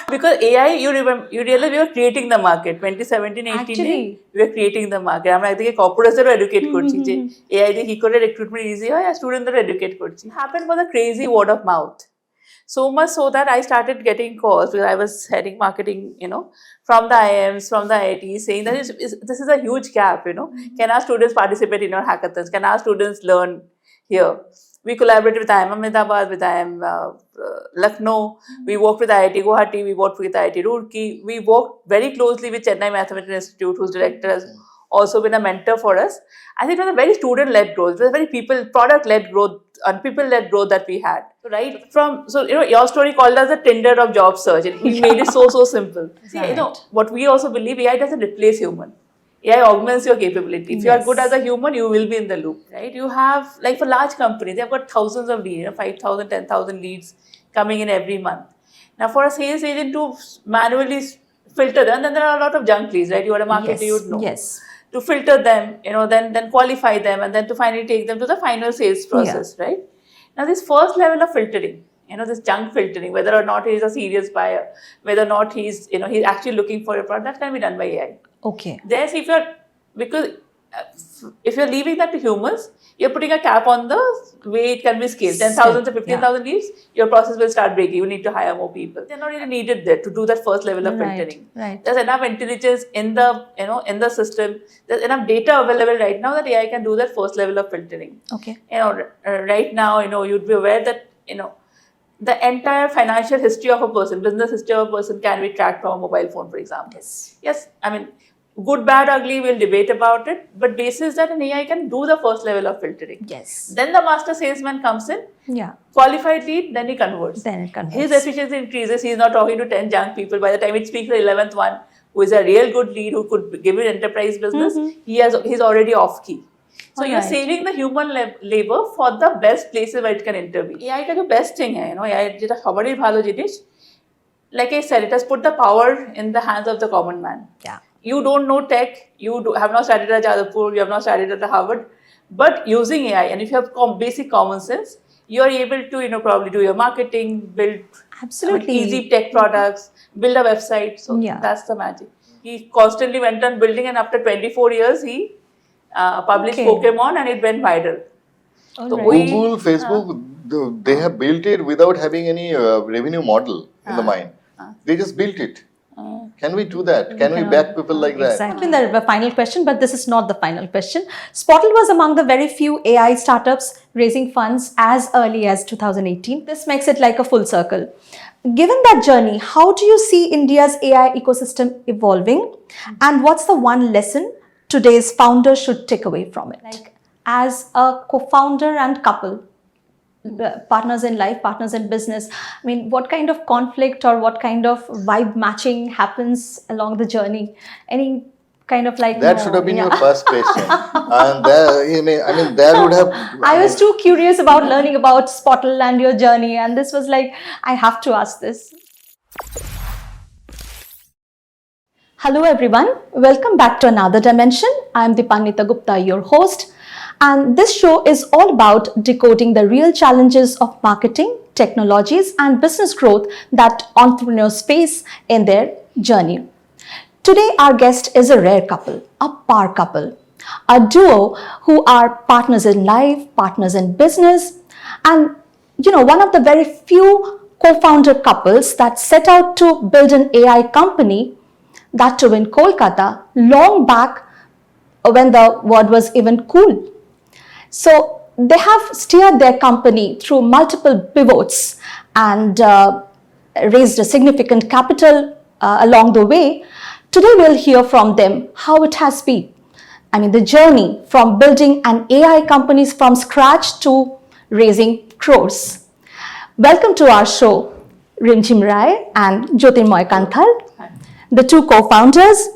Because AI, you realize we were creating the market. 2017, 18, Actually. we were creating the market. I think corporate educate korchi. AI দিয়ে কি করে recruitment easy হয় আর student educate korchi. Happened was a crazy word of mouth. So much so that I started getting calls because I was heading marketing, from the IIMs, from the IITs, saying that this is a huge gap, Can our students participate in our hackathons? Can our students learn here? We collaborated with IIM Ahmedabad, with IIM Lucknow. We worked with IIT Guwahati. We worked with IIT Roorkee. We worked very closely with Chennai Mathematical Institute, whose director has also been a mentor for us. I think it was a very student-led growth. It was very product-led growth and people-led growth that we had. Your story called us the Tinder of job search. We made it so simple. See, what we also believe, AI doesn't replace human. AI augments your capability. If you are good as a human, you will be in the loop, right? You have, like for large companies, they have got thousands of leads, 5,000, 10,000 leads coming in every month. Now, for a sales agent to manually filter them, then there are a lot of junk leads, right? You are a marketer, you would know. Yes. To filter them, then qualify them, and then to finally take them to the final sales process, right? Now, this first level of filtering, this junk filtering, whether or not he is a serious buyer, whether or not he's actually looking for a product, that can be done by AI. Okay. There's if you're leaving that to humans, you're putting a cap on the way it can be scaled. 10,000 to 15,000 leads, your process will start breaking. You need to hire more people. They're not really needed there to do that first level of filtering. Right. There's enough intelligence in the system. There's enough data available right now that AI can do that first level of filtering. Okay. Right now, you'd be aware that, the entire financial history of a person, business history of a person can be tracked from a mobile phone, for example. Yes. I mean, good, bad, ugly, we'll debate about it. But basis that an AI can do the first level of filtering. Yes. Then the master salesman comes in. Yeah. Qualified lead, then he converts. His efficiency increases. He's not talking to 10 junk people. By the time he speaks the 11th one, who is a real good lead, who could give you enterprise business, he's already off key. So you're saving the human labor for the best places where it can intervene. AI ka jo best thing hai, AI jeta khabarir bhalo jinish, like I said, it has put the power in the hands of the common man. Yeah. You don't know tech, have not studied at Jadavpur, you have not studied at Harvard, but using AI, and if you have basic common sense, you are able to, probably do your marketing, build easy tech products, build a website. So that's the magic. He constantly went on building, and after 24 years, he published Pokemon, and it went viral. So Google, Facebook, they have built it without having any revenue model in the mind. They just built it. Can we do that? Can we back people like that? Exactly. The final question, but this is not the final question. Spotle was among the very few AI startups raising funds as early as 2018. This makes it like a full circle. Given that journey, how do you see India's AI ecosystem evolving? And what's the one lesson today's founders should take away from it? Like, as a co-founder and couple, partners in life, partners in business, I mean, what kind of conflict or what kind of vibe matching happens along the journey? Any kind of like... That should have been your first question. And there would have... I was too curious about learning about Spotle and your journey, and this was like, I have to ask this. Hello everyone, welcome back to another dimension. I am Deepanita Gupta, your host. And this show is all about decoding the real challenges of marketing, technologies, and business growth that entrepreneurs face in their journey. Today, our guest is a rare couple, a par couple, a duo who are partners in life, partners in business, and one of the very few co-founder couples that set out to build an AI company, that too in Kolkata, long back when the word was even cool. So they have steered their company through multiple pivots and raised a significant capital along the way. Today we'll hear from them how it has been. I mean, the journey from building an AI company from scratch to raising crores. Welcome to our show, Rimjhim and Jyotirmoy Kanthal, the two co-founders.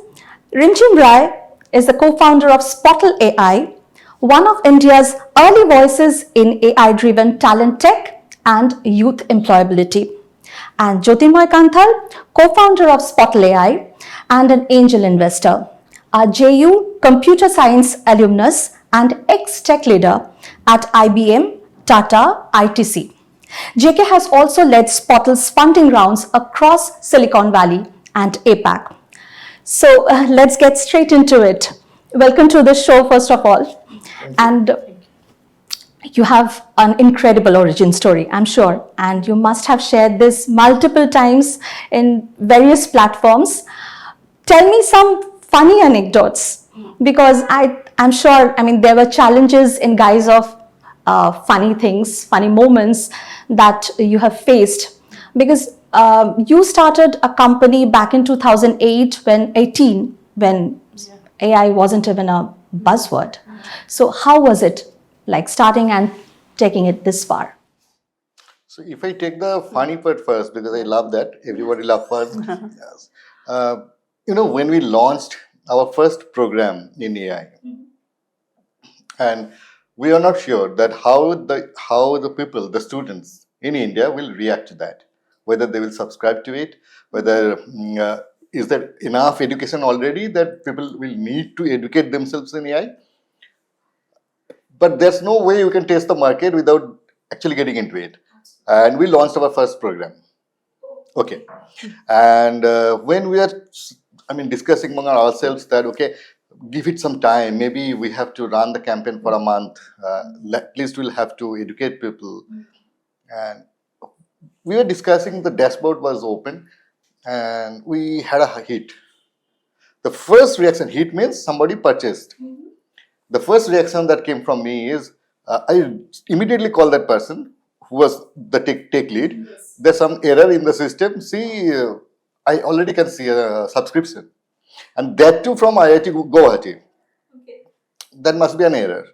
Rimjhim is the co-founder of Spotle.ai, one of India's early voices in AI-driven talent tech and youth employability. And Jyotirmoy Kanthal, co-founder of Spotle.ai and an angel investor, a JU computer science alumnus and ex-tech leader at IBM, Tata, ITC. JK has also led Spotle's funding rounds across Silicon Valley and APAC. So let's get straight into it. Welcome to the show, first of all. And you have an incredible origin story, I'm sure, and you must have shared this multiple times in various platforms. Tell me some funny anecdotes, because I'm sure, there were challenges in guise of funny things, funny moments that you have faced. Because you started a company back in 2008 when AI wasn't even a buzzword. So how was it like starting and taking it this far? So if I take the funny part first, because I love that, everybody love first. Yes. When we launched our first program in AI, and we are not sure that how the people, the students in India will react to that, whether they will subscribe to it, whether is there enough education already that people will need to educate themselves in AI. But there's no way you can test the market without actually getting into it. And we launched our first program. Okay. And when we are, discussing among ourselves that, okay, give it some time. Maybe we have to run the campaign for a month. At least we'll have to educate people. And we were discussing, the dashboard was open and we had a hit. The first reaction, hit means somebody purchased. The first reaction that came from me is, I immediately called that person who was the tech lead. Yes. There's some error in the system. See, I already can see a subscription. And that too from IIT Guwahati. Okay. That must be an error.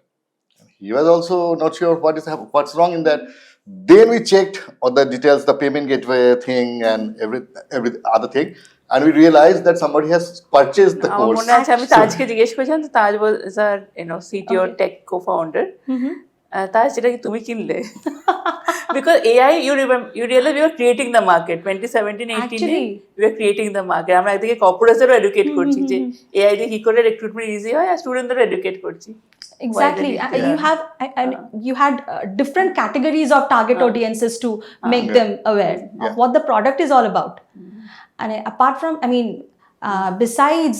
He was also not sure what's wrong in that. Then we checked all the details, the payment gateway thing and every other thing. And we realized that somebody has purchased the course. Tajke jigesh korilam, Taj was our CTO tech co-founder. Taj যেটা কি তুমি কিনলে? Because AI, you realize we were creating the market. 2017-18 we were creating the market. আমরা একদিকে কর্পোরেটদেরও educate করছি যে AI দিয়ে কি করে রিক্রুটমেন্ট ইজি হয় আর স্টুডেন্টদেরও এডুকেট করছি। Exactly. You had different categories of target audiences to make them aware of what the product is all about. And apart from, besides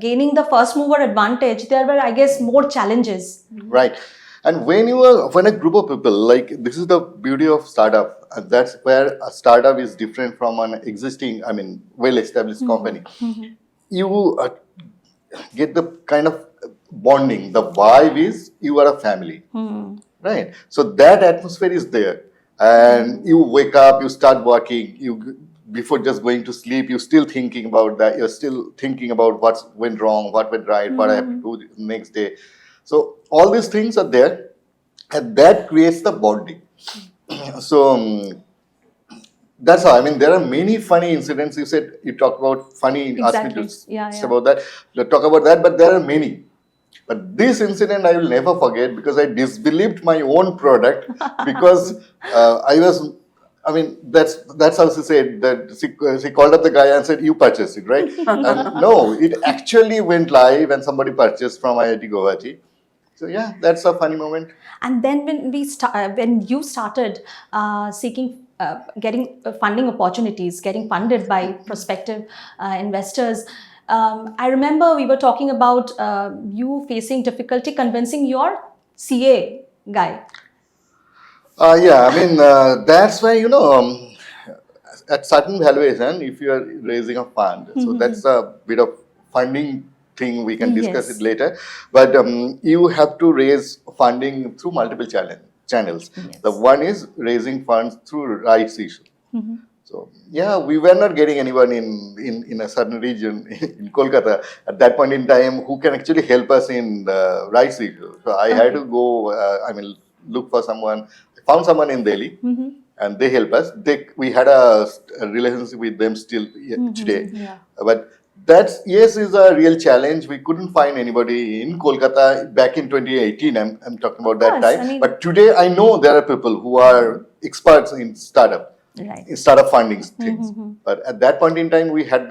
gaining the first mover advantage, there were, I guess, more challenges. Right. And when a group of people, like, this is the beauty of startup, and that's where a startup is different from an existing, well-established company. You get the kind of bonding. The vibe is you are a family, right? So that atmosphere is there, and you wake up, you start working, before just going to sleep, you're still thinking about that. You're still thinking about what went wrong, what went right, what I have to do the next day. So all these things are there, and that creates the bonding. So that's how. There are many funny incidents. You talk about funny. Exactly. Asked me to about that. Let's talk about that. But there are many. But this incident I will never forget, because I disbelieved my own product because I was. That's how she said that. She called up the guy and said, "You purchased it, right?" And no, it actually went live and somebody purchased from IIT Guwahati. So yeah, that's a funny moment. And then when you started seeking, getting funding opportunities, getting funded by prospective investors, I remember we were talking about you facing difficulty convincing your CA guy. That's why, at certain valuation, if you are raising a fund, so that's a bit of funding thing, we can discuss it later. But you have to raise funding through multiple channels. Yes. The one is raising funds through rights issue. So yeah, we were not getting anyone in a certain region in Kolkata at that point in time who can actually help us in the rights issue. So I had to go, look for someone. Found someone in Delhi, and they help us. We had a relationship with them still today. Yeah. But that, yes, is a real challenge. We couldn't find anybody in Kolkata back in 2018. I'm talking about that time. But today I know there are people who are experts in startup, in startup funding things. But at that point in time, we had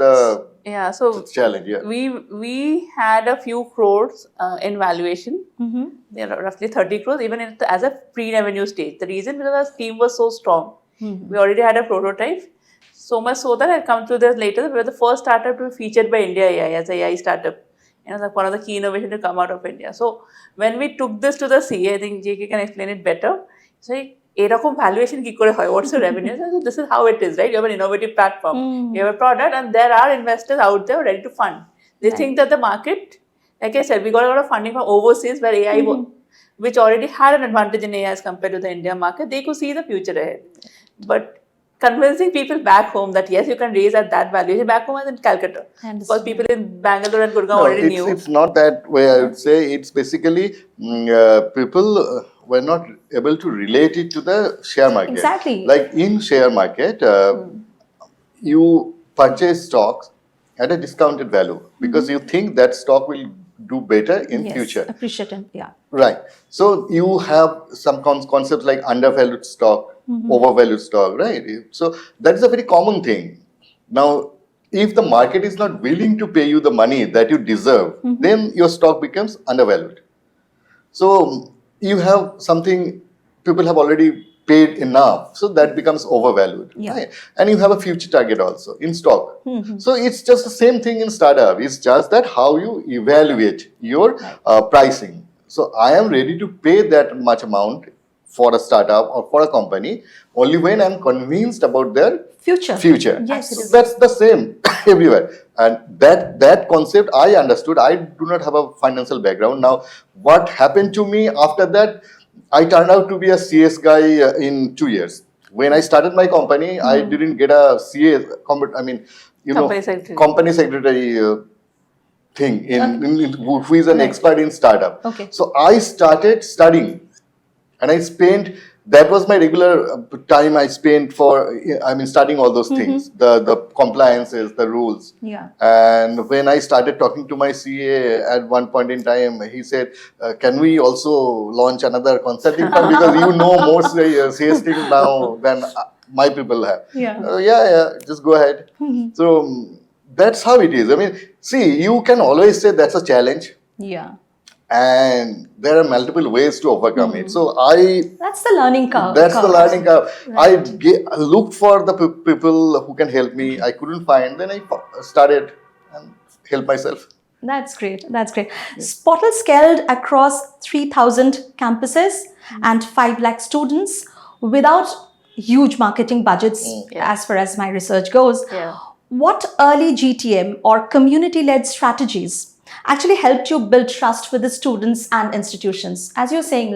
Yeah, so It's a challenge, yeah. we had a few crores in valuation. There are roughly 30 crores, even as a pre-revenue stage. The reason because our team was so strong. We already had a prototype. So much so that I'll come to this later. We were the first startup to be featured by India AI as a AI startup. Like one of the key innovations to come out of India. So when we took this to the CA, I think JK can explain it better. So এরকম valuation কি করে হয়? What's the revenue? So this is how it is, right? You have an innovative platform, you have a product, and there are investors out there ready to fund. They think that the market, like I said, we got a lot of funding from overseas where AI, which already had an advantage in AI as compared to the India market, they could see the future ahead. But convincing people back home that yes, you can raise at that valuation back home as in Calcutta, because people in Bangalore and Gurgaon already knew. It's not that way. I would say it's basically people were not able to relate it to the share market. Exactly. Like in share market, you purchase stocks at a discounted value because you think that stock will do better in future. Appreciative, yeah. Right. So you have some concepts like undervalued stock, overvalued stock, right? So that is a very common thing. Now, if the market is not willing to pay you the money that you deserve, then your stock becomes undervalued. So you have something people have already paid enough, so that becomes overvalued. Yeah. Right? And you have a future target also in stock. So it's just the same thing in startup. It's just that how you evaluate your pricing. So I am ready to pay that much amount for a startup or for a company only when I'm convinced about their future. Yes. So that's the same everywhere. And that concept I understood. I do not have a financial background. Now, what happened to me after that, I turned out to be a CS guy in 2 years. When I started my company, I didn't get a CA, company secretary thing who is an expert in startup. Okay. So I started studying, and I spent, that was my regular time I spent for, studying all those things, the compliances, the rules. Yeah. And when I started talking to my CA at one point in time, he said, can we also launch another consulting firm because you know more CS things now than my people have. Yeah. Just go ahead. So that's how it is. See, you can always say that's a challenge. Yeah. And there are multiple ways to overcome it. So that's the learning curve. That's the learning curve. Right. I looked for the people who can help me. I couldn't find. Then I started and helped myself. That's great. Spotle scaled across 3,000 campuses and 5 lakh students without huge marketing budgets, as far as my research goes. Yeah. What early GTM or community-led strategies actually helped you build trust with the students and institutions? As you're saying,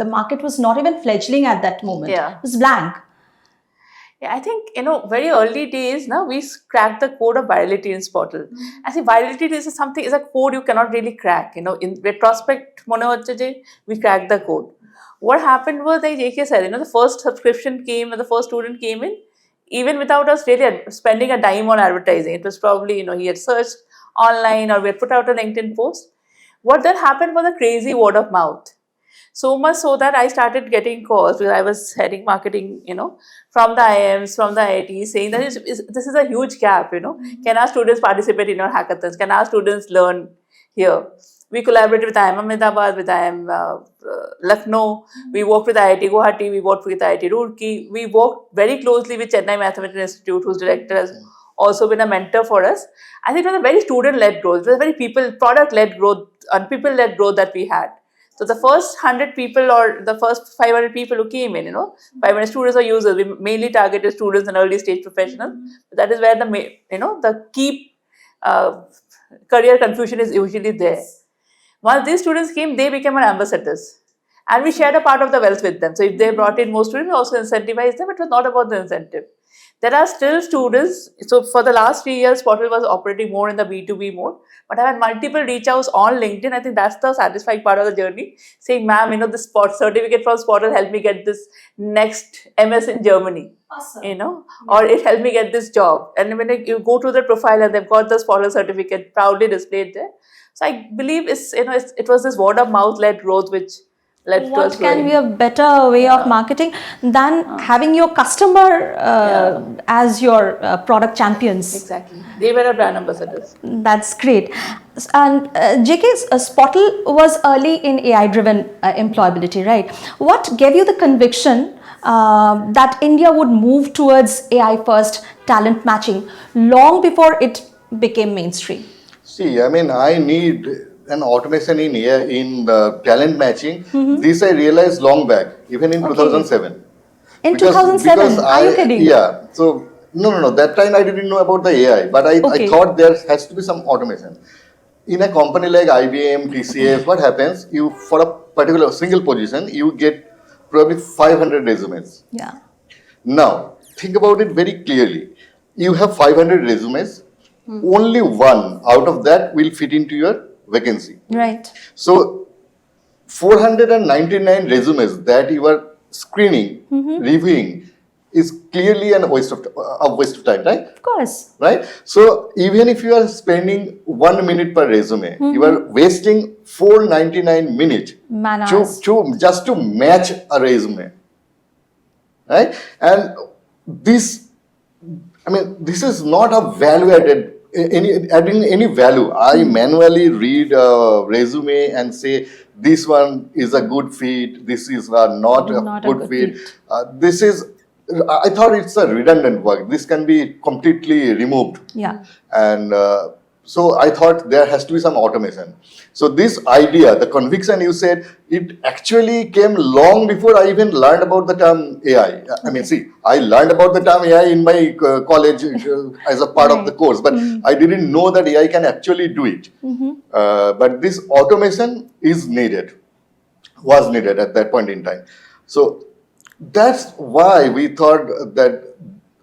the market was not even fledgling at that moment. Yeah. It was blank. Yeah, I think, very early days now, we cracked the code of virality in Spotle. I think virality is a code you cannot really crack. In retrospect, we cracked the code. What happened was, like JK said, the first subscription came and the first student came in, even without us really spending a dime on advertising. It was probably, he had searched online or we had put out a LinkedIn post. What then happened was a crazy word of mouth. So much so that I started getting calls because I was heading marketing, from the IIMs, from the IITs, saying that this is a huge gap, Can our students participate in our hackathons? Can our students learn here? We collaborated with IIM Ahmedabad, with IIM Lucknow. We worked with IIT Guwahati. We worked with IIT Roorkee. We worked very closely with Chennai Mathematical Institute, whose director has also been a mentor for us. I think it was a very student-led growth. It was a very product-led growth and people-led growth that we had. So the first 100 people or the first 500 people who came in, 500 students or users, we mainly targeted students and early stage professionals. That is where the key career confusion is usually there. Once these students came, they became our ambassadors. And we shared a part of the wealth with them. So if they brought in more students, we also incentivized them. It was not about the incentive. There are still students. So for the last 3 years, Spotle was operating more in the B2B mode. But I had multiple reach outs on LinkedIn. I think that's the satisfying part of the journey. Saying, ma'am, this certificate from Spotle helped me get this next MS in Germany. Awesome. Or it helped me get this job. And when you go to their profile and they've got the Spotle certificate proudly displayed there. So I believe it was this word of mouth led growth which led to us What can growing. be a better way of marketing than having your customer as your product champions? Exactly. They were our brand ambassadors. That's great. And JK's Spotle was early in AI-driven employability, right? What gave you the conviction that India would move towards AI-first talent matching long before it became mainstream? See, I mean, I need an automation in here in the talent matching. This I realized long back, even in Okay. 2007. In 2007, are you kidding? Yeah. So no. That time I didn't know about the AI, but I Okay. thought there has to be some automation. In a company like IBM, TCS, what happens? You for a particular single position, you get probably 500 resumes. Yeah. Now, think about it very clearly. You have 500 resumes, only one out of that will fit into your vacancy. Right. So, 499 resumes that you are screening, reviewing, is clearly a waste of time, right? Of course. Right? So, even if you are spending 1 minute per resume, you are wasting 499 minutes Man hours. just to match a resume. Right? And this, I mean, this is not a value adding any value. I manually read a resume and say this one is a good fit, this is not a good fit. This is, I thought it's a redundant work. This can be completely removed. Yeah. And so I thought there has to be some automation. So this idea, the conviction you said, it actually came long before I even learned about the term AI. I mean, see, I learned about the term AI in my college as a part of the course, but I didn't know that AI can actually do it. But this automation is needed, was needed at that point in time. So that's why we thought that,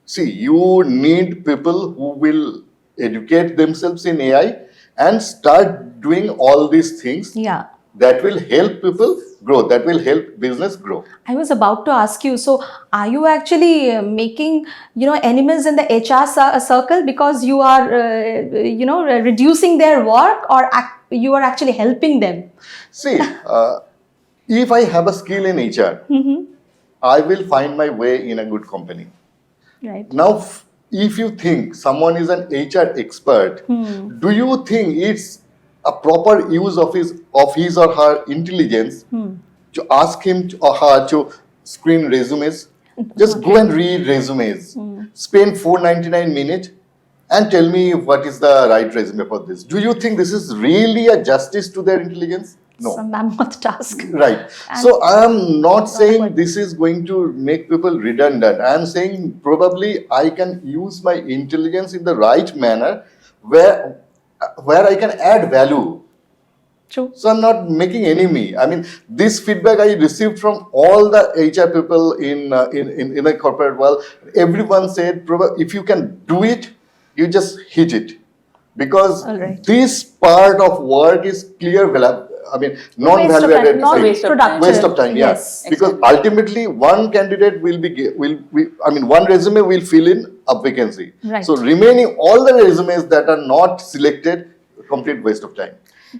see, you need people who will educate themselves in AI and start doing all these things. Yeah. That will help people grow, that will help business grow. I was about to ask you, so are you actually making, enemies in the HR circle because you are, reducing their work, or you are actually helping them? See, if I have a skill in HR, I will find my way in a good company. Right. Now, if you think someone is an HR expert, do you think it's a proper use of his or her intelligence to ask him or her to screen resumes? Just go and read resumes. Spend 499 minutes and tell me what is the right resume for this. Do you think this is really a justice to their intelligence? No. Some mammoth task. Right. So I am not saying this is going to make people redundant. I am saying probably I can use my intelligence in the right manner where I can add value. True. So I'm not making enemy. I mean, this feedback I received from all the HR people in the corporate world. Everyone said, if you can do it, you just hit it, because this part of work is clear. I mean, non-value added, not waste of time. Waste of time, yeah. Yes, because ultimately, one candidate one resume will fill in a vacancy. Right. So remaining all the resumes that are not selected, complete waste of time.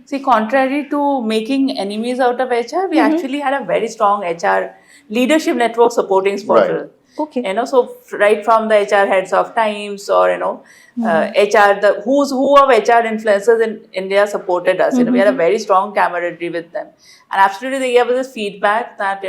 See, contrary to making enemies out of HR, we actually had a very strong HR leadership network supporting Spotle. Right. Okay. So right from the HR heads of Times or HR, the who's who of HR influencers in India supported us. We had a very strong camaraderie with them, and absolutely they gave us this feedback that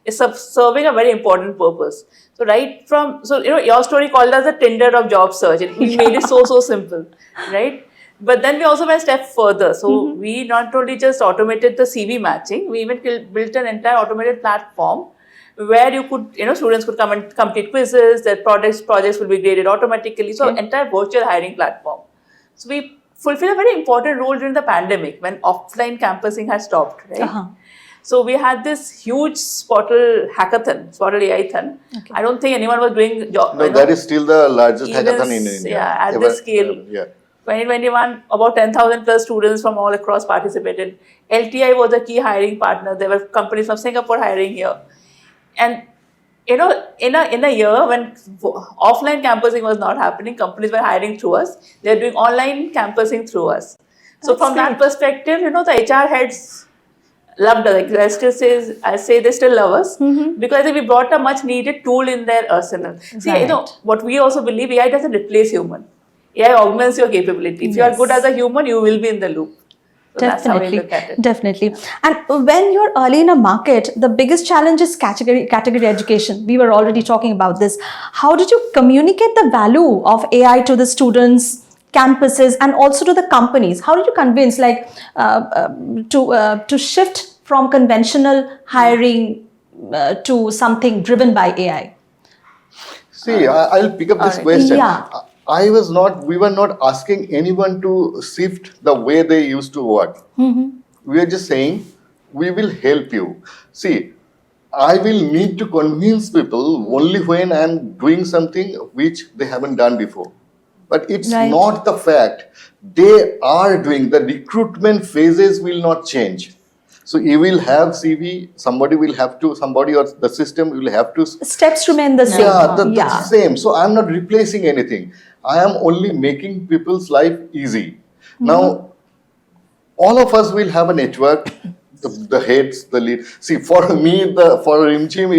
is serving a very important purpose. So your story called us the Tinder of job search. We made it so simple, right? But then we also went a step further. So we not only just automated the CV matching, we even built an entire automated platform where you could, students could come and complete quizzes, their projects will be graded automatically. So entire virtual hiring platform. So we fulfilled a very important role during the pandemic when offline campusing had stopped, right? So we had this huge Spotle.ai thon. Okay. I don't think anyone was doing job. No, that is still the largest hackathon in India. Yeah, at this scale. 2021, about 10,000 plus students from all across participated. LTI was a key hiring partner. There were companies from Singapore hiring here. And in a year when offline campusing was not happening, companies were hiring through us. They're doing online campusing through us. So from that perspective, the HR heads loved us. Like, I say they still love us because I think we brought a much needed tool in their arsenal. See, Right. what we also believe, AI doesn't replace human. AI augments your capability. If you are good as a human, you will be in the loop. So that's how we Definitely, look at it. definitely. And when you're early in a market, the biggest challenge is category education. We were already talking about this. How did you communicate the value of AI to the students, campuses, and also to the companies? How did you convince, like, to shift from conventional hiring to something driven by AI? See, I'll pick up this alright. question. Yeah. We were not asking anyone to shift the way they used to work. We are just saying, we will help you. See, I will need to convince people only when I'm doing something which they haven't done before. But it's Right. not the fact. They are doing, the recruitment phases will not change. So you will have CV, somebody or the system will have to. Steps remain the same. Yeah, the Yeah. same. So I'm not replacing anything. I am only making people's life easy. Now, all of us will have a network, the heads, the lead. See, for me, for Rimjhim,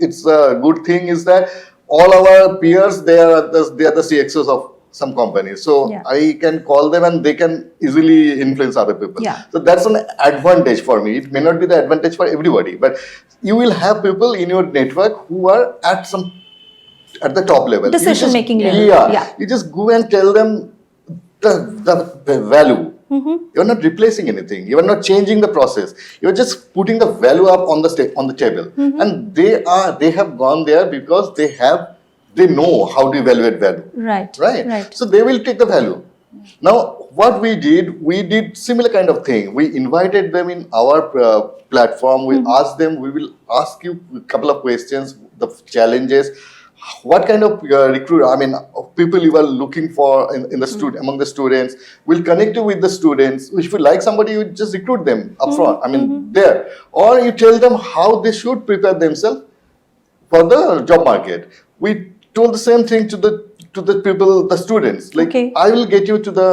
it's a good thing is that all our peers, they are the CXOs of some companies. So Yeah. I can call them and they can easily influence other people. Yeah. So that's an advantage for me. It may not be the advantage for everybody, but you will have people in your network who are at the top level. Decision-making level. Yeah, Yeah. you just go and tell them the value. You're not replacing anything. You are not changing the process. You're just putting the value up on the table, and they have gone there because they know how to evaluate value. Right. Right. So they will take the value. Now, what we did similar kind of thing. We invited them in our platform. We asked them, we will ask you a couple of questions, the challenges, what kind of people you are looking for in the among the students. We'll connect you with the students. If you like somebody, you just recruit them upfront. There, or you tell them how they should prepare themselves for the job market. We told the same thing to the people, the students. Like, Okay. I will get you to the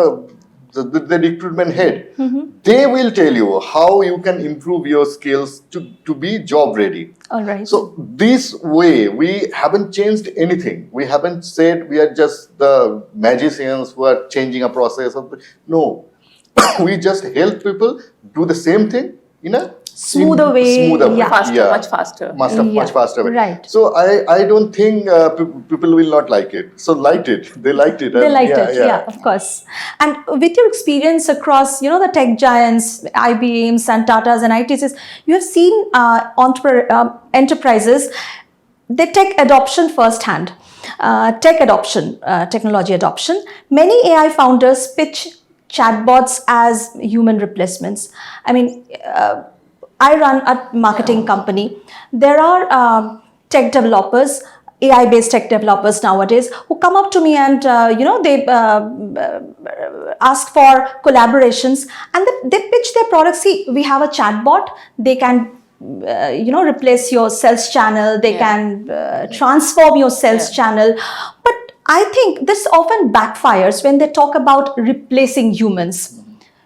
recruitment head. They will tell you how you can improve your skills to be job ready. All right. So this way, we haven't changed anything. We haven't said we are just the magicians who are changing a process. No, we just help people do the same thing in a Smoother way. Yeah. Much faster. Much faster way. Right. So I don't think people will not like it. So liked it. They liked it. They liked it, yeah, of course. And with your experience across, the tech giants, IBMs and Tatas and ITCs, you have seen enterprises, they take adoption firsthand. Technology adoption. Many AI founders pitch chatbots as human replacements. I mean, I run a marketing company. There are tech developers, AI-based tech developers nowadays, who come up to me and they ask for collaborations, and they pitch their products. See, we have a chatbot. They can replace your sales channel. They can transform your sales channel. But I think this often backfires when they talk about replacing humans.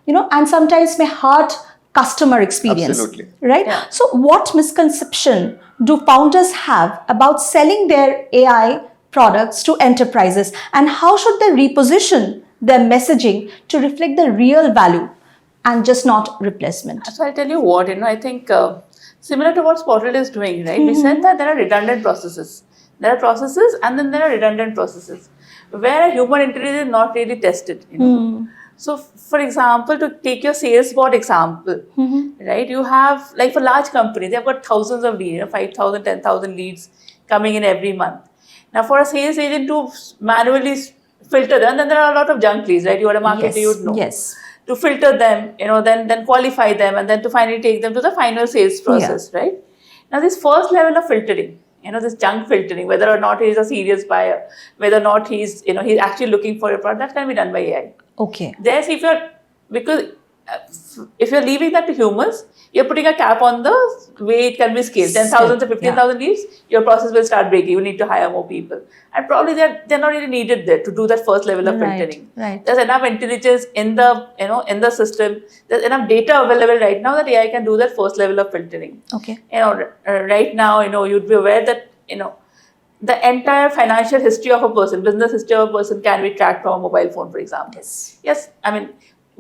And sometimes may hurt customer experience. Absolutely. Right? Yeah. So what misconception do founders have about selling their AI products to enterprises, and how should they reposition their messaging to reflect the real value and just not replacement? So I'll tell you what, I think similar to what Spotle is doing, right? We said that there are redundant processes. There are processes and then there are redundant processes where a human intelligence is not really tested, So, for example, to take your sales bot example, right? You have, like for large companies, they've got thousands of leads, 5,000, 10,000 leads coming in every month. Now, for a sales agent to manually filter them, then there are a lot of junk leads, right? You are a marketer, you would know. Yes. To filter them, then qualify them, and then to finally take them to the final sales process, right? Now, this first level of filtering, this junk filtering, whether or not he is a serious buyer, whether or not he's actually looking for a product, that can be done by AI. Okay. Because if you're leaving that to humans, you're putting a cap on the way it can be scaled. 10,000 to 15,000 leads, your process will start breaking. You need to hire more people. And probably they're not really needed there to do that first level of filtering. Right. There's enough intelligence in the system. There's enough data available right now that AI can do that first level of filtering. Okay. Right now, you'd be aware that, the entire financial history of a person, business history of a person can be tracked from a mobile phone, for example. Yes, I mean,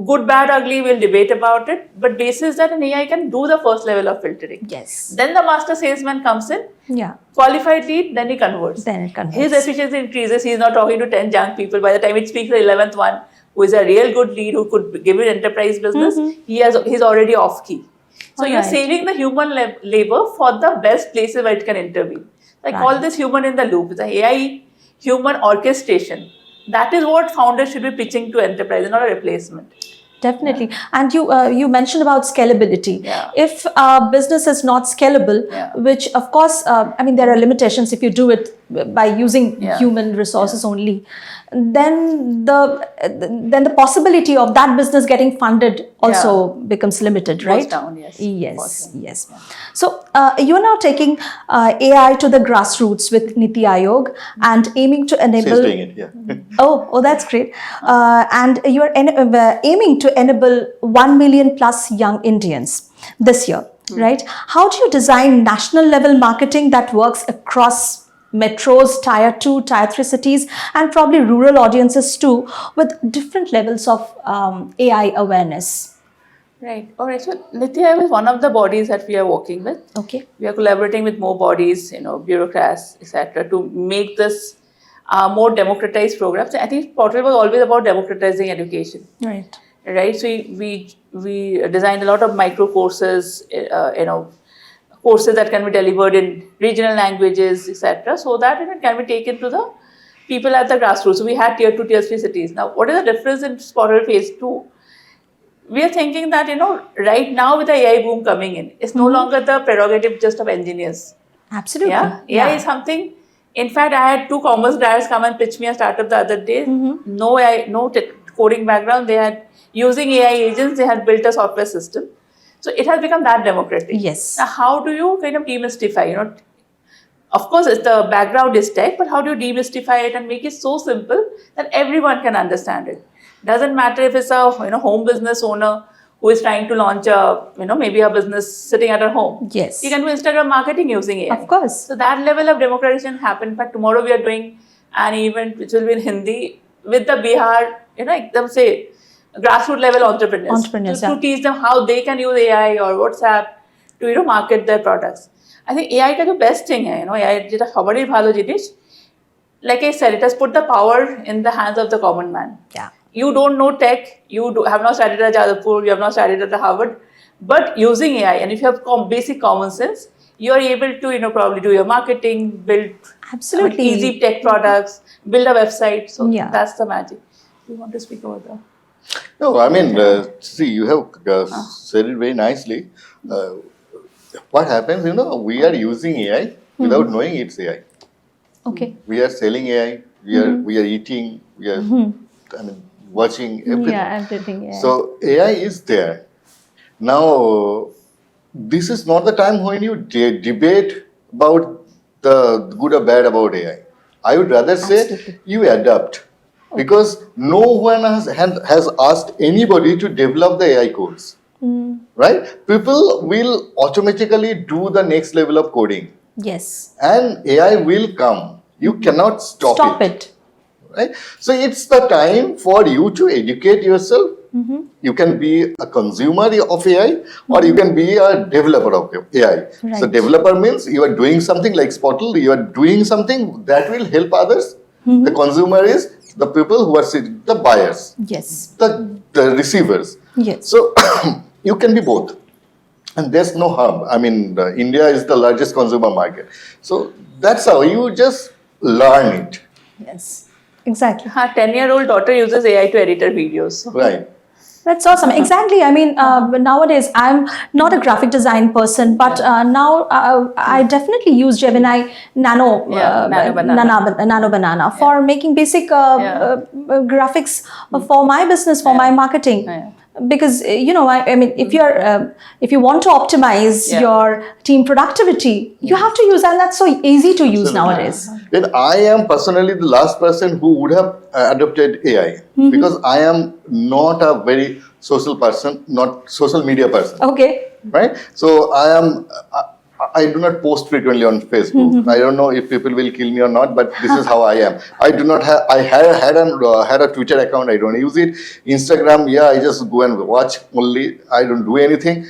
good, bad, ugly, we'll debate about it, but basis that an AI can do the first level of filtering. Yes. Then the master salesman comes in, Yeah. qualified lead, then he converts. His efficiency increases. He's not talking to 10 young people. By the time it speaks the 11th one, who is a real good lead, who could give it enterprise business, he's already off key. So you're saving the human labor for the best places where it can intervene. I call this human in the loop. It's an AI human orchestration. That is what founders should be pitching to enterprise, not a replacement. Definitely. And you mentioned about scalability. Yeah. If a business is not scalable, which of course, there are limitations if you do it by using human resources only, then the possibility of that business getting funded also becomes limited, right? Goes down, yes. Yes. So you are now taking AI to the grassroots with Niti Aayog and aiming to enable. She's doing it, yeah. Oh, that's great. And you are aiming to enable 1 million plus young Indians this year, right? How do you design national level marketing that works across metros, tier 2, tier 3 cities, and probably rural audiences too, with different levels of AI awareness? Right. All right. So Niti Aayog is one of the bodies that we are working with. Okay. We are collaborating with more bodies, bureaucrats, etc., to make this more democratized programs. I think Spotle was always about democratizing education. Right. Right. So we designed a lot of micro courses, courses that can be delivered in regional languages, etc., so that it can be taken to the people at the grassroots. So we had tier 2, tier 3 cities. Now, what is the difference in Spotle phase 2? We are thinking that, right now with the AI boom coming in, it's no longer the prerogative just of engineers. Absolutely. Yeah. AI is something. In fact, I had 2 commerce guys come and pitch me a startup the other day. No AI, no coding background. They had, using AI agents, they had built a software system. So it has become that democratic. Yes. Now, how do you kind of demystify? Of course, the background is tech, but how do you demystify it and make it so simple that everyone can understand it? Doesn't matter if it's a home business owner who is trying to launch maybe a business sitting at her home. Yes. You can do Instagram marketing using AI. Of course. So that level of democratization happened. But tomorrow we are doing an event which will be in Hindi with the Bihar, grassroots level entrepreneurs to teach them how they can use AI or WhatsApp to market their products. I think AI ka jo best thing hai, AI jeta sabari bhalo jinish. Like I said, it has put the power in the hands of the common man. Yeah. You don't know tech, you have not studied at Jadavpur, you have not studied at the Harvard, but using AI, and if you have basic common sense, you are able to probably do your marketing, build easy tech products, build a website. So that's the magic. Do you want to speak about that? No, see, you have said it very nicely. What happens, we are using AI without knowing it's AI. Okay. We are selling AI, we are eating, we are watching everything. Yeah, everything, yeah. So AI is there. Now, this is not the time when you debate about the good or bad about AI. I would rather say you adapt. Because no one has asked anybody to develop the AI codes. Right? People will automatically do the next level of coding. Yes. And AI will come. You cannot stop it. Right? So it's the time for you to educate yourself. You can be a consumer of AI or you can be a developer of AI. Right. So developer means you are doing something like Spotle, you are doing something that will help others. The consumer is the people who are the buyers. Yes. The receivers. Yes. So you can be both. And there's no harm. India is the largest consumer market. So that's how you just learn it. Yes. Exactly. Her 10-year-old daughter uses AI to edit her videos. Right. That's awesome. Exactly. Nowadays I'm not a graphic design person, but now I definitely use Gemini Nano Banana for making basic graphics for my business, for my marketing. Because I mean, if you want to optimize Yeah. your team productivity, you have to use, and that's so easy to use nowadays. Then I am personally the last person who would have adopted AI because I am not a very social person, not social media person. Okay. Right? So I do not post frequently on Facebook. I don't know if people will kill me or not, but this is how I am. I do not have. I had a Twitter account. I don't use it. Instagram, yeah, I just go and watch only. I don't do anything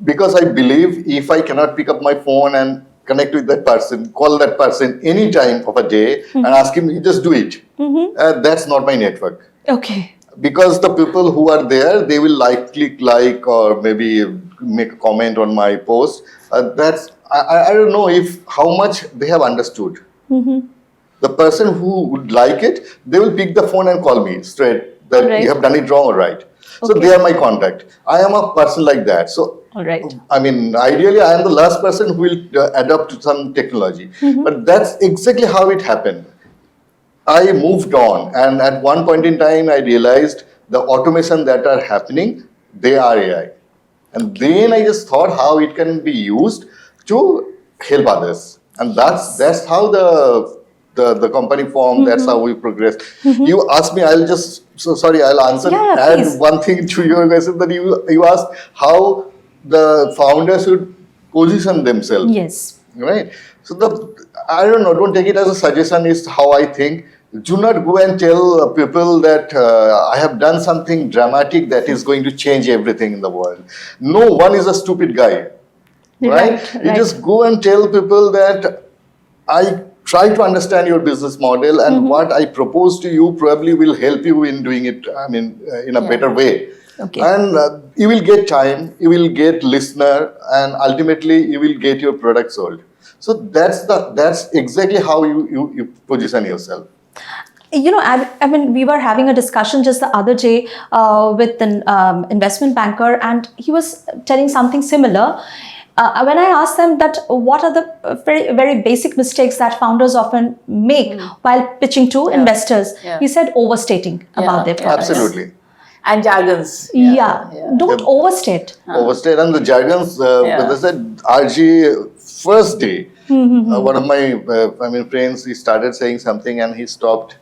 because I believe if I cannot pick up my phone and connect with that person, call that person any time of a day and ask him, you just do it. That's not my network. Okay. Because the people who are there, they will click like or maybe make a comment on my post. I don't know if how much they have understood. The person who would like it, they will pick the phone and call me straight that Alright. you have done it wrong or right. So they are my contact. I am a person like that. So All right. I mean, ideally, I am the last person who will adopt some technology. But that's exactly how it happened. I moved on, and at one point in time, I realized the automation that are happening, they are AI. And then I just thought how it can be used to help others. And that's how the company formed, that's how we progressed. You asked me, I'll answer, Yeah, add please. one thing to your question that you asked how the founders should position themselves. Yes. Right. So I don't know. Don't take it as a suggestion. Is how I think. Do not go and tell people that I have done something dramatic that is going to change everything in the world. No one is a stupid guy. Right? You just go and tell people that I try to understand your business model and what I propose to you probably will help you in doing it. I mean, in a better way. Okay. And you will get time, you will get listener, and ultimately you will get your product sold. So that's exactly how you position yourself. I mean, we were having a discussion just the other day with an investment banker, and he was telling something similar. When I asked them that what are the very, very basic mistakes that founders often make while pitching to investors, he said overstating about their products. Absolutely. And jargons. Don't overstate. Overstate and the jargons. As I said, RG first day, one of my friends, he started saying something and he stopped.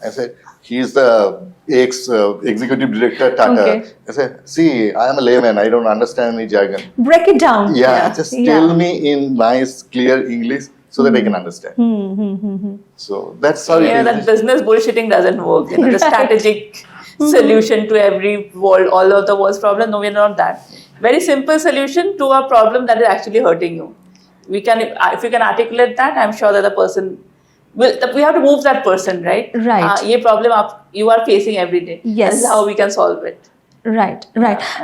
I said, he's the executive director Tata. Okay. I said, see, I am a layman. I don't understand any jargon. Break it down. Just tell me in nice, clear English so that I can understand. So that's how it is. That business bullshitting doesn't work. The strategic solution to every world, all of the world's problem. No, we're not that. Very simple solution to a problem that is actually hurting you. If you can articulate that, I'm sure that the person we have to move that person, right? Right. Ye problem you are facing every day. Yes. This is how we can solve it. Right.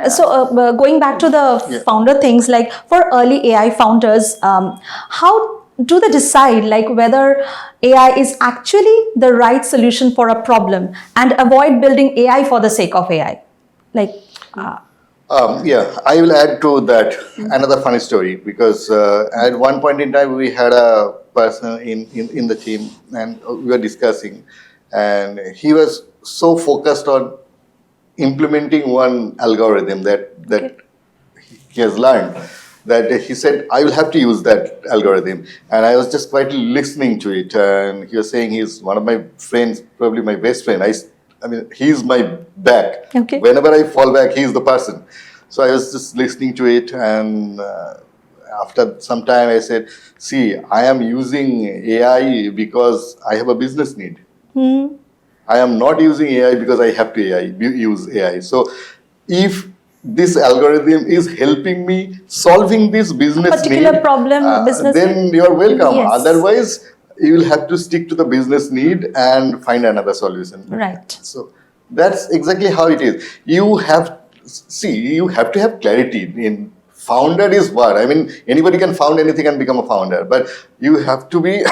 So going back to the founder things, like for early AI founders, how do they decide like whether AI is actually the right solution for a problem and avoid building AI for the sake of AI? I will add to that another funny story because at one point in time we had a person in the team and we were discussing, and he was so focused on implementing one algorithm that he has learned that he said, I will have to use that algorithm. And I was just quietly listening to it, and he was saying he's one of my friends, probably my best friend. I mean, he's my back. Okay. Whenever I fall back, he's the person. So I was just listening to it, and after some time I said, see, I am using AI because I have a business need. I am not using AI because I have to use AI. So if this algorithm is helping me solving this business particular need, problem, business then need. you are welcome. Yes. Otherwise, you will have to stick to the business need and find another solution. Right. So that's exactly how it is. You have to have clarity in founder is what? I mean, anybody can found anything and become a founder, but you have to be,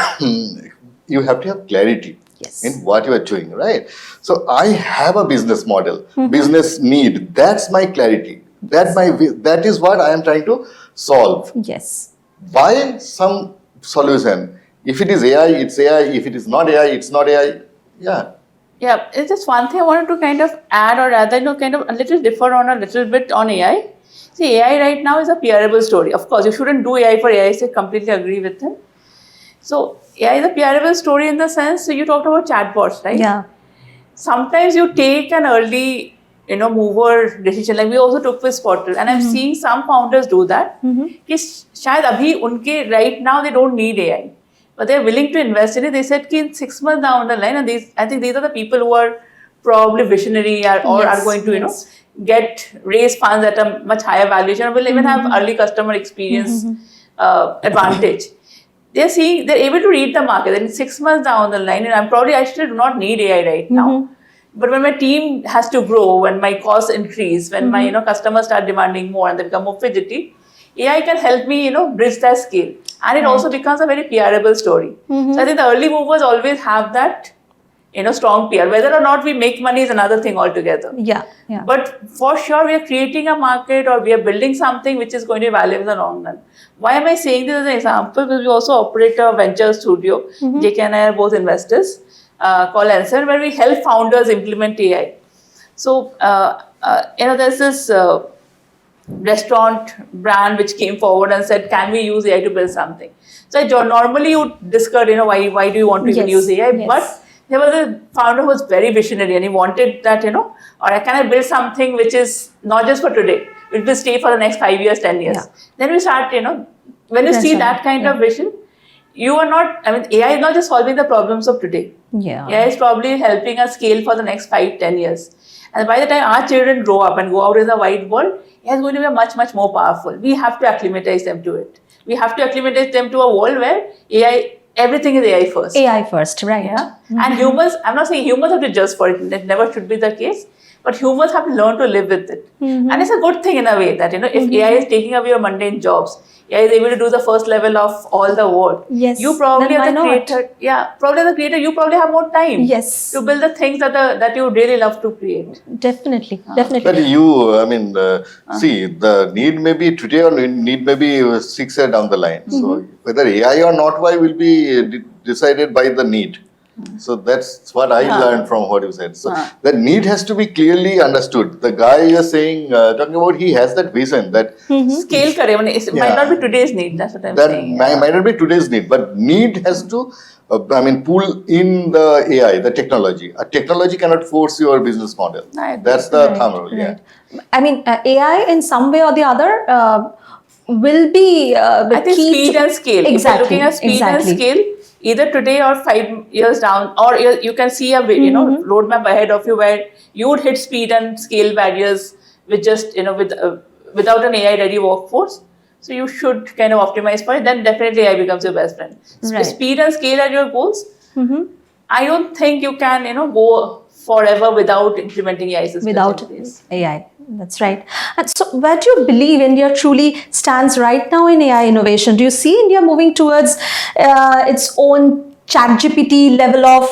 you have to have clarity in what you are doing, right? So I have a business model, business need. That's my clarity. That is what I am trying to solve. Yes. By some solution. If it is AI, it's AI. If it is not AI, it's not AI. Yeah. Yeah, it's just one thing I wanted to kind of add, or rather, kind of a little differ on a little bit on AI. See, AI right now is a PRable story. Of course, you shouldn't do AI for AI, so I completely agree with him. So, AI is a PRable story in the sense, so you talked about chatbots, right? Yeah. Sometimes you take an early, mover decision. Like we also took with Spotle, and I'm seeing some founders do that. कि शायद अभी उनके right now they don't need AI, but they're willing to invest in it. They said कि in 6 months down the line, and I think these are the people who are probably visionary or Yes, are going to yes. get raise funds at a much higher valuation, or will even have early customer experience advantage. They're able to read the market. And 6 months down the line, and I still do not need AI right now. But when my team has to grow, when my costs increase, when my customers start demanding more and they become more fidgety, AI can help me bridge that scale, and it also becomes a very PRable story. So I think the early movers always have that strong PR. Whether or not we make money is another thing altogether. Yeah. Yeah. But for sure, we are creating a market, or we are building something which is going to be valuable in the long run. Why am I saying this as an example? Because we also operate a venture studio. JK and I are both investors, called Answer, where we help founders implement AI. So, there's this restaurant brand which came forward and said, can we use AI to build something? So normally you discuss, why do you want to even use AI? Yes. But there was a founder who was very visionary, and he wanted that, or can I build something which is not just for today, it will stay for the next 5 years, 10 years. Yeah. Then we start, when you see that kind of vision, you are not, AI is not just solving the problems of today. Yeah. AI is probably helping us scale for the next 5, 10 years. And by the time our children grow up and go out in the wide world, AI is going to be much, much more powerful. We have to acclimatize them to it. We have to acclimatize them to a world where everything is AI first. AI first, right. Yeah. And humans, I'm not saying humans have to judge for it. That never should be the case. But humans have to learn to live with it. And it's a good thing in a way that, if AI is taking away your mundane jobs, AI is able to do the first level of all the work. Yes. You probably Then as why a not? creator, you probably have more time. Yes. To build the things that you really love to create. Definitely. But see, the need may be today or need may be 6 years down the line. So whether AI or not why will be decided by the need. So that's what I learned from what you said. So the need has to be clearly understood. The guy you're saying, talking about, he has that vision that Scale kare. It might not be today's need. That's what I'm saying. That might not be today's need, but need has to, pull in the AI, the technology. A technology cannot force your business model. That's the thumb rule. Yeah. AI in some way or the other will be the I think key speed and scale. Exactly. If you're looking at speed and scale, either today or 5 years down, or you can see a roadmap ahead of you where you would hit speed and scale barriers with just without an AI ready workforce. So you should kind of optimize for it. Then definitely AI becomes your best friend. Right. Speed and scale are your goals. I don't think you can go forever without implementing AI systems. Without AI. That's right. And so where do you believe India truly stands right now in AI innovation? Do you see India moving towards its own ChatGPT level of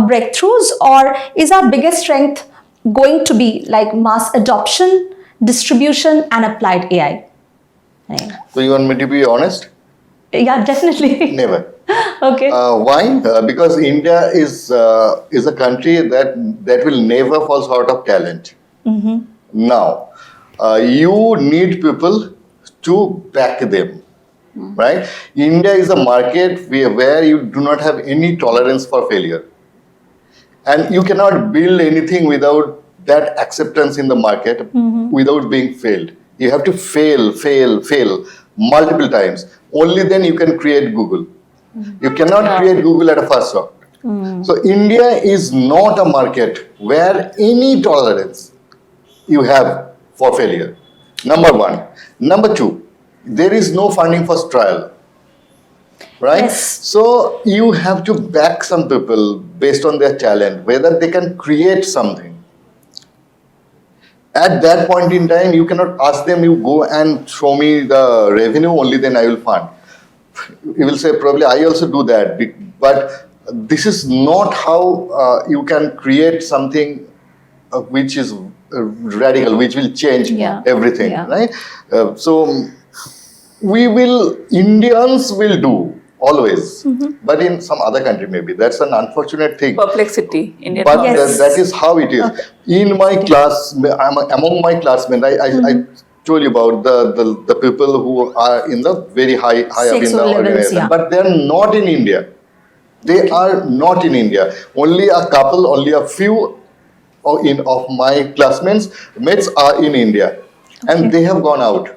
breakthroughs, or is our biggest strength going to be like mass adoption, distribution and applied AI? So you want me to be honest? Yeah, definitely. Never. Okay. Why? Because India is a country that will never fall short of talent. Now, you need people to back them, right? India is a market where you do not have any tolerance for failure. And you cannot build anything without that acceptance in the market, without being failed. You have to fail multiple times. Only then you can create Google. You cannot create Google at a first shot. So India is not a market where any tolerance you have for failure. Number one. Number two, there is no funding for trial. Right? Yes. So you have to back some people based on their talent, whether they can create something. At that point in time, you cannot ask them, you go and show me the revenue, only then I will fund. You will say, probably I also do that. But this is not how you can create something which is radical, which will change everything, right? So Indians will do always. But in some other country, maybe that's an unfortunate thing. Perplexity. Indian But Yes. that is how it is. In my class, among my classmates, I told you about the people who are in the very high up in Six the levels, organization, yeah. but they are not in India. They are not in India. Only a couple, only a few of my classmates are in India, and they have gone out.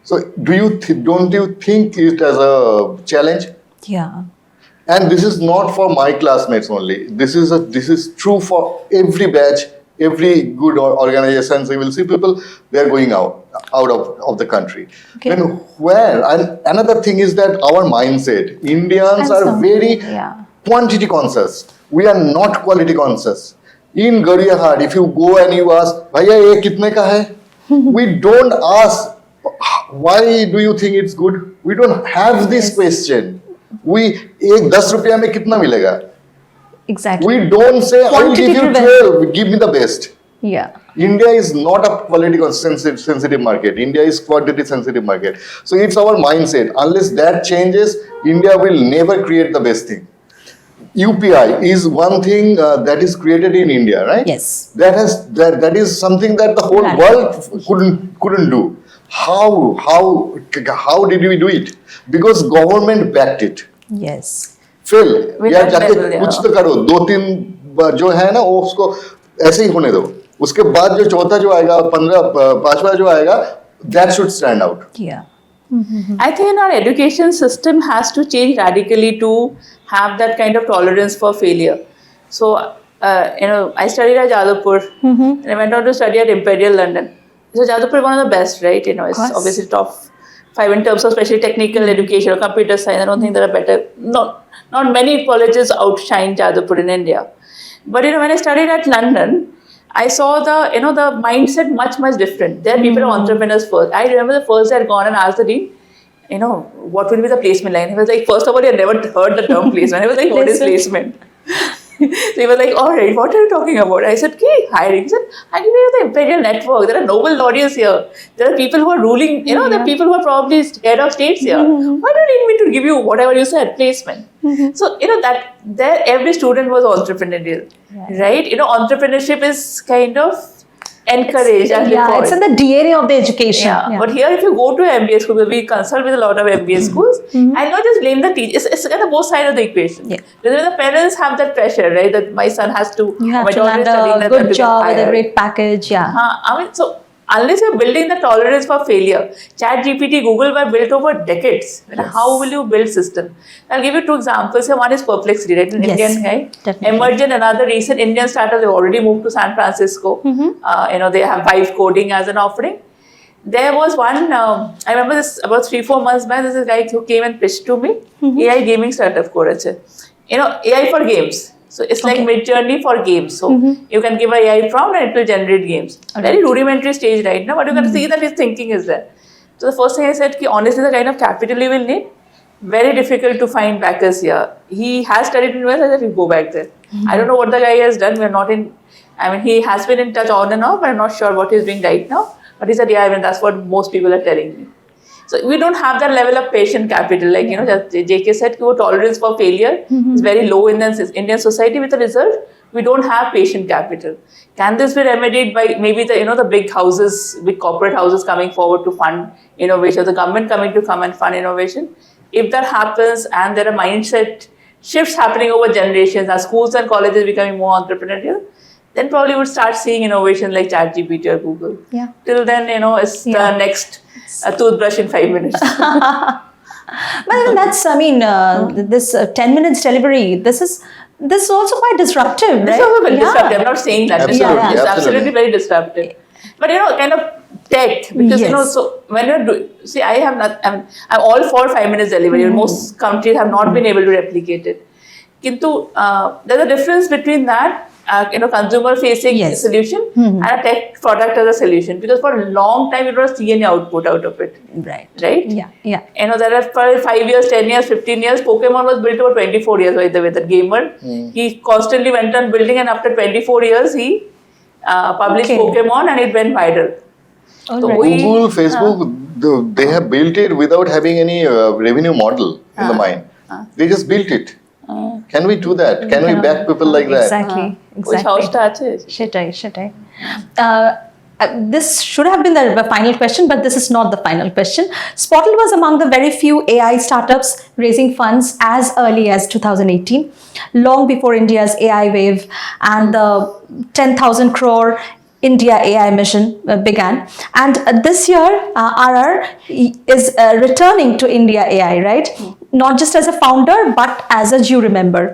So, don't you think it as a challenge? Yeah. And this is not for my classmates only. This is true for every batch, every good organizations. You will see people, they are going out of the country. Okay. Then where? And another thing is that our mindset. Indians are Handsome. very Yeah. quantity conscious. We are not quality conscious. In Guwahati, if you go and you ask, "Bhaiya, ye kitne ka hai?" we don't ask, "Why do you think it's good?" We don't have this Yes. question. We, "एक 10 रुपया में कितना मिलेगा?" Exactly. We don't say, "I will give you Quantity 12, give me the best." Yeah. India is not a quality sensitive market. India is quantity sensitive market. So it's our mindset. Unless that changes, India will never create the best thing. UPI is one thing that is created in India, right? Yes. That is something that the whole Right. world couldn't do. How did we do it? Because government backed it. Yes. फिर With यार that जाके level, yeah. कुछ तो करो, 2-3 जो है ना वो उसको ऐसे ही होने दो, उसके बाद जो चौथा जो आएगा, 5वां जो आएगा, that should stand out. Yeah. I think our education system has to change radically to have that kind of tolerance for failure. So, I studied at Jadavpur and I went on to study at Imperial London. So, Jadavpur is one of the best, right? It's course. obviously top 5 in terms of especially technical education or computer science. I don't think there are better, not many colleges outshine Jadavpur in India. But, when I studied at London, I saw the mindset much different. There people are entrepreneurs first. I remember the first day I'd gone and asked the dean, what will be the placement line? He was like, first of all, he had never heard the term placement. I was like, what is placement? So he was like, all right, what are you talking about? I said, okay, hiring. He said, I give you the Imperial Network. There are Nobel laureates here. There are people who are ruling, there are people who are probably head of states here. Why do you need me to give you whatever you said, placement? So, that there every student was entrepreneurial, right? Entrepreneurship is kind of encouraged. It's in the DNA of the education. Yeah. But here, if you go to MBA school, we consult with a lot of MBA schools, and not just blame the teacher. It's kind of both sides of the equation. Yeah. Because the parents have that pressure, right? That my son has to, You have my to daughter is studying land a that, good that job with a higher. great package. Yeah. So unless you're building the tolerance for failure, ChatGPT, Google were built over decades. Yes. How will you build system? I'll give you 2 examples. One is Perplexity, right? An Yes, Indian guy. definitely. Emergent, another recent Indian startup. They already moved to San Francisco. They have vibe coding as an offering. There was one, I remember this about 3-4 months back, there's a guy who came and pitched to me, AI gaming startup koreche. AI for games. So it's like mid-journey for games. So you can give an AI prompt and it will generate games. Very rudimentary stage right now, but you can see that his thinking is there. So the first thing I said, honestly, the kind of capital you will need, very difficult to find backers here. He has studied in US, I said, we go back there. I don't know what the guy has done. We're not in, he has been in touch on and off, but I'm not sure what he's doing right now. But he said, that's what most people are telling me. So we don't have that level of patient capital. Like, JK said, tolerance for failure is very low in the Indian society. With the result, we don't have patient capital. Can this be remedied by maybe the big houses, big corporate houses coming forward to fund innovation, the government coming to come and fund innovation? If that happens and there are mindset shifts happening over generations, as schools and colleges becoming more entrepreneurial, then probably we'll start seeing innovation like ChatGPT or Google. Yeah. Till then, it's the next toothbrush in 5 minutes. Well, that's, this 10 minutes delivery, this is also quite disruptive, This is right? also very disruptive. I'm not saying that. Absolutely, It's absolutely very disruptive. But, kind of tech, because, so when you're doing, see, I'm all for 5 minutes delivery. Most countries have not been able to replicate it. Kintu, there's a difference between that, consumer-facing solution and a tech product as a solution. Because for a long time, you don't see any output out of it. Right. Yeah. Yeah. There are for 5 years, 10 years, 15 years, Pokemon was built over 24 years, by the way, that gamer. He constantly went on building, and after 24 years, he published Pokemon and it went viral. All So right. Google, Facebook, they have built it without having any revenue model in the mind. They just built it. Can we do that? Can we back people like that? Exactly. ওই সাহসটা আছে সেটাই this should have been the final question, but this is not the final question. Spotle was among the very few AI startups raising funds as early as 2018, long before India's AI wave and the 10,000 crore India AI mission began. And this year, RR is returning to India AI, right? Not just as a founder, but as a jury member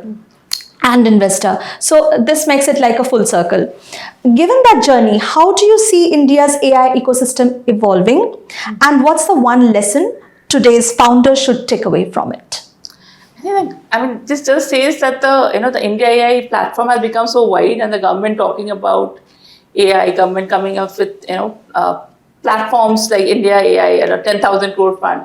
and investor. So this makes it like a full circle. Given that journey, how do you see India's AI ecosystem evolving? And what's the one lesson today's founders should take away from it? I mean, this just says that the India AI platform has become so wide, and the government talking about AI, government coming up with platforms like India AI and a 10,000 crore fund.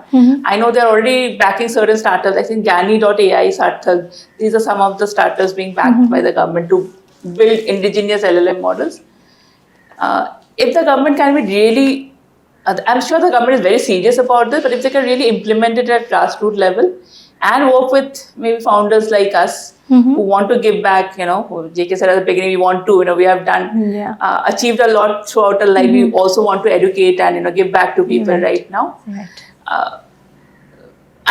I know they're already backing certain startups. I think Gani.ai, Sarthak, these are some of the startups being backed by the government to build indigenous LLM models. If the government can be really, I'm sure the government is very serious about this, but if they can really implement it at grassroots level and work with maybe founders like us who want to give back, JK said at the beginning, we want to, we have done, achieved a lot throughout our life. We also want to educate and, give back to people right now. Right.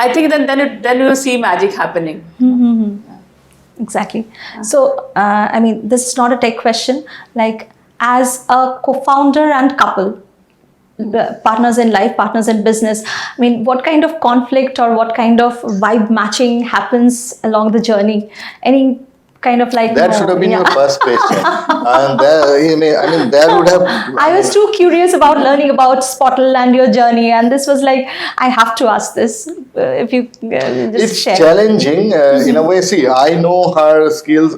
I think then you will see magic happening. Exactly. So, I mean, this is not a tech question. Like, as a co-founder and couple, partners in life, partners in business, I mean, what kind of conflict or what kind of vibe matching happens along the journey? Any kind of like... That should have been your first question. And there would have... I was too curious about learning about Spotle and your journey, and this was like, I have to ask this. If you just it's share. challenging in a way. See, I know her skills.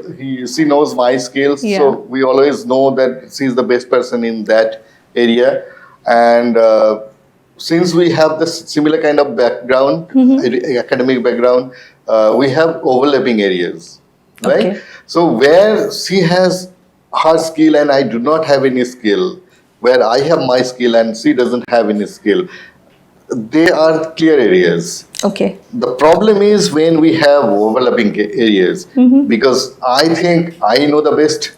She knows my skills. Yeah. So we always know that she's the best person in that area. And since we have this similar kind of background, academic background, we have overlapping areas, right? Okay. So where she has her skill and I do not have any skill, where I have my skill and she doesn't have any skill, they are clear areas. Okay. The problem is when we have overlapping areas, because I think I know the best,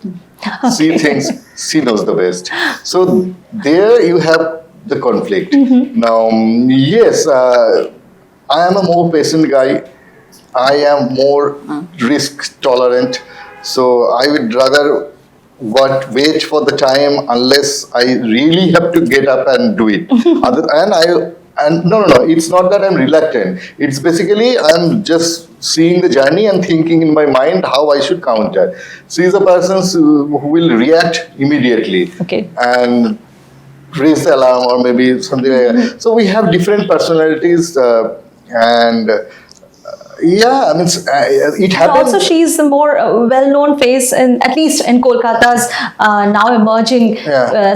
she thinks she knows the best. So there you have the conflict. Now, yes, I am a more patient guy. I am more risk tolerant. So I would rather wait for the time unless I really have to get up and do it. No, it's not that I'm reluctant. It's basically I'm just seeing the journey and thinking in my mind how I should counter. She is a person who will react immediately. Okay. And raise the alarm or maybe something like that. So we have different personalities yeah, I mean, it happens. Also, she's the more well-known face, at least in Kolkata's now emerging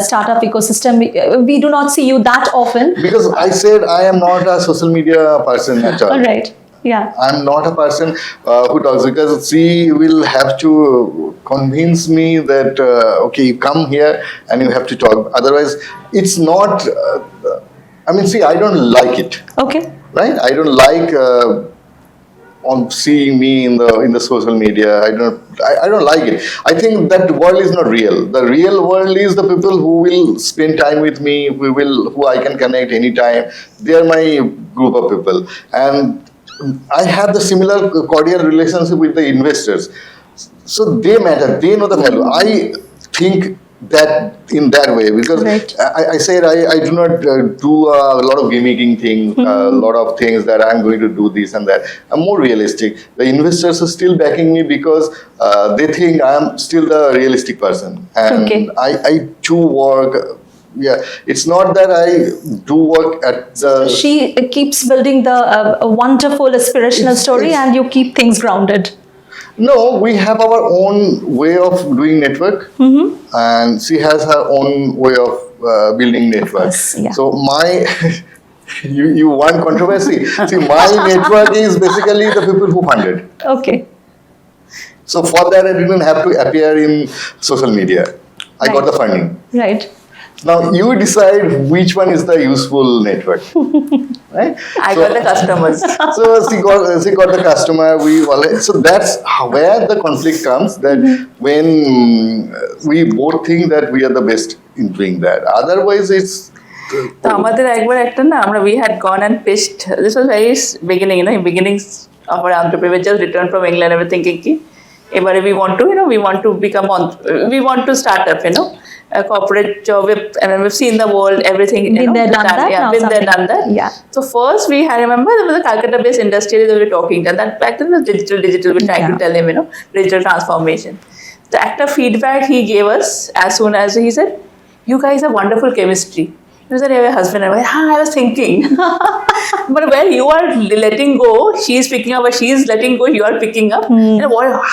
startup ecosystem. We do not see you that often. Because I said I am not a social media person at all. All right. Yeah. I'm not a person who talks, because she will have to convince me that, okay, you come here and you have to talk. Otherwise, it's not, see, I don't like it. Okay. Right? I don't like on seeing me in the social media. I don't like it. I think that world is not real. The real world is the people who will spend time with me, who I can connect anytime. They are my group of people. And I have the similar cordial relationship with the investors. So they matter. They know the value. I think that in that way, because I said I do not do a lot of gimmicking thing, a lot of things that I'm going to do this and that. I'm more realistic. The investors are still backing me because they think I'm still the realistic person, and I do work. Yeah, it's not that I do work at the... She keeps building the wonderful aspirational story, and you keep things grounded. No, we have our own way of doing network, and she has her own way of building network. Of course, yeah. So you want controversy? See, my network is basically the people who funded. Okay. So for that, I didn't have to appear in social media. I got the funding. Right. Now you decide which one is the useful network, right? I got the customers. So she got the customer. So that's where the conflict comes. That when we both think that we are the best in doing that. Otherwise, it's তো আমাদের একবার একটা না আমরা we had gone and pitched. This was very beginning, in beginnings of our entrepreneur, just returned from England. I was thinking ki এবারে we want to start up, a corporate job, and we've seen the world, everything. Been there, done that. Yeah, now been there, done that. Yeah. So first I remember there was a Calcutta-based industrialist they were talking. That back then was digital. We're trying to tell him, digital transformation. The actor feedback he gave us as soon as he said, "You guys have wonderful chemistry." He was a husband and wife. I was thinking, but where you are letting go, she is picking up, or she is letting go, you are picking up.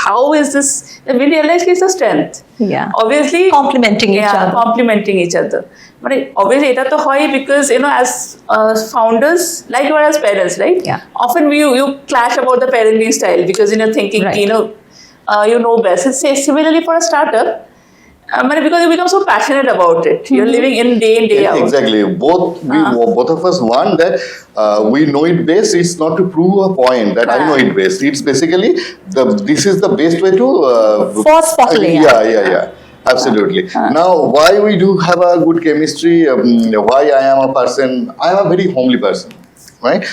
How is this? And we realized it's a strength. Yeah. Obviously, Complementing each other. But obviously, it is high because as founders, like you are as parents, right? Yeah. Often you clash about the parenting style because you're thinking, Right. you know best. It's similarly for a startup. Because you become so passionate about it, you're living in day out. Exactly. Both of us want that we know it best. It's not to prove a point that I know it best. It's basically this is the best way to For Spotle.ai. Yeah. Absolutely. Now, why we do have a good chemistry? Why I am a person? I am a very homely person, right?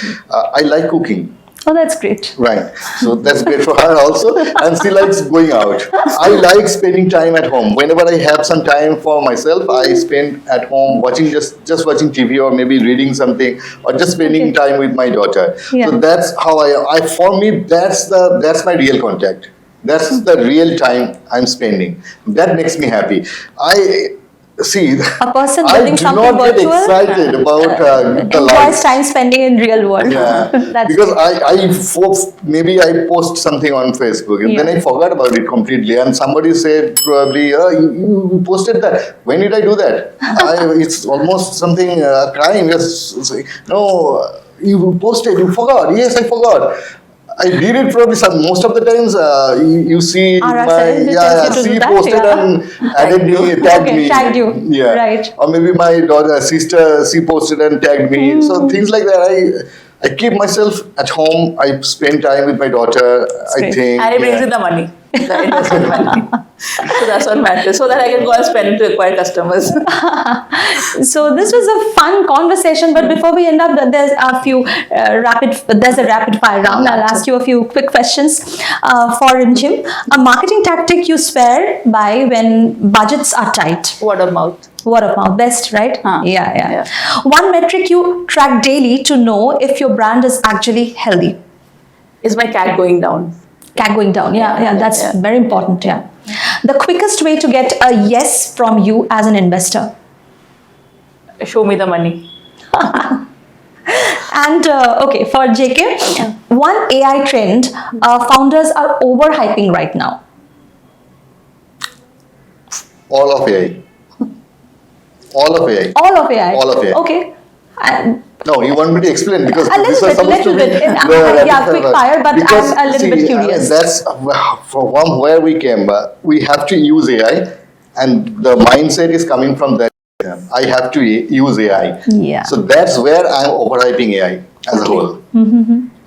I like cooking. Oh, that's great. Right. So that's great for her also. And she likes going out. I like spending time at home. Whenever I have some time for myself, I spend at home watching just watching TV or maybe reading something or just spending time with my daughter. Yeah. So that's how I for me that's my real contact. That's the real time I'm spending. That makes me happy. See, A person I building do something not get virtual excited about the life. enjoys time spending in real world. Yeah, That's because maybe I post something on Facebook and then I forgot about it completely. And somebody said probably, you posted that. When did I do that? It's almost something crime. Yes, no, you posted. You forgot. Yes, I forgot. I did it probably most of the times. You see, she posted and added me, tagged me. Tagged you. Yeah, Right. Or maybe my sister, she posted and tagged me. So things like that. I keep myself at home. I spend time with my daughter. I great. think, And it brings in the money, the investment money. So that's what matters. So that I can go and spend it to acquire customers. So this was a fun conversation, but before we end up, there's a rapid fire round. I'll ask you a few quick questions for Rimjhim. A marketing tactic you swear by when budgets are tight. Word of mouth. Word of mouth, best, right? Yeah. One metric you track daily to know if your brand is actually healthy. Is my cat going down? CAC going down, that's very important. Yeah. The quickest way to get a yes from you as an investor. Show me the money. And okay, for JK, one AI trend founders are overhyping right now. all of AI. All of AI. All of AI. All of AI. Okay. No, you want me to explain because A little this was bit, supposed to be quick fire, but because, I'm a little bit curious. That's from where we came. We have to use AI, and the mindset is coming from that. I have to use AI. Yeah. So that's where I'm overhyping AI as a whole.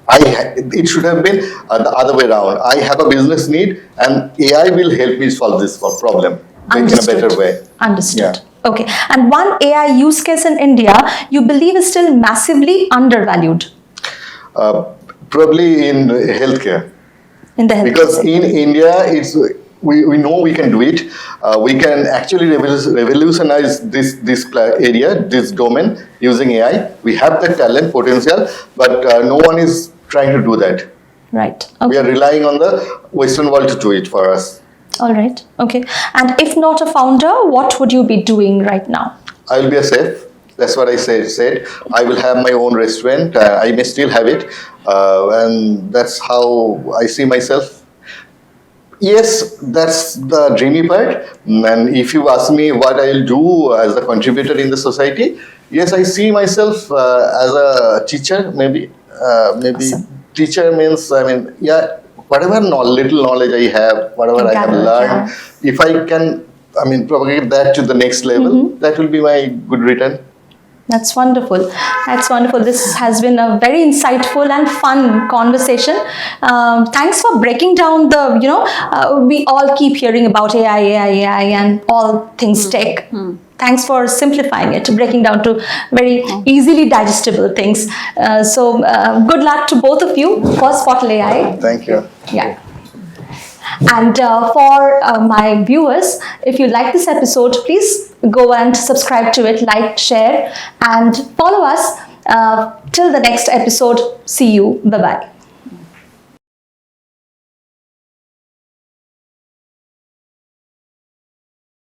It should have been the other way around. I have a business need, and AI will help me solve this problem in a better way. Understood. Yeah. Okay. And one AI use case in India you believe is still massively undervalued? Probably in healthcare. In the health Because sector. in India, we know we can do it. We can actually revolutionize this area, this domain using AI. We have the talent, potential, but no one is trying to do that. Right. Okay. We are relying on the Western world to do it for us. All right. Okay. And if not a founder, what would you be doing right now? I will be a chef. That's what I said. I will have my own restaurant. I may still have it. And that's how I see myself. Yes, that's the dreamy part. And if you ask me what I'll do as a contributor in the society, yes, I see myself as a teacher, maybe. Awesome. Teacher means, whatever little knowledge I have, whatever I have learned, if I can propagate that to the next level. That will be my good return. That's wonderful. That's wonderful. This has been a very insightful and fun conversation. Thanks for breaking down we all keep hearing about AI, and all things tech. Thanks for simplifying it, breaking down to very easily digestible things. Good luck to both of you for Spotle.ai. Thank you. Yeah. And for my viewers, if you like this episode, please go and subscribe to it, like, share, and follow us. Till the next episode. See you. Bye-bye.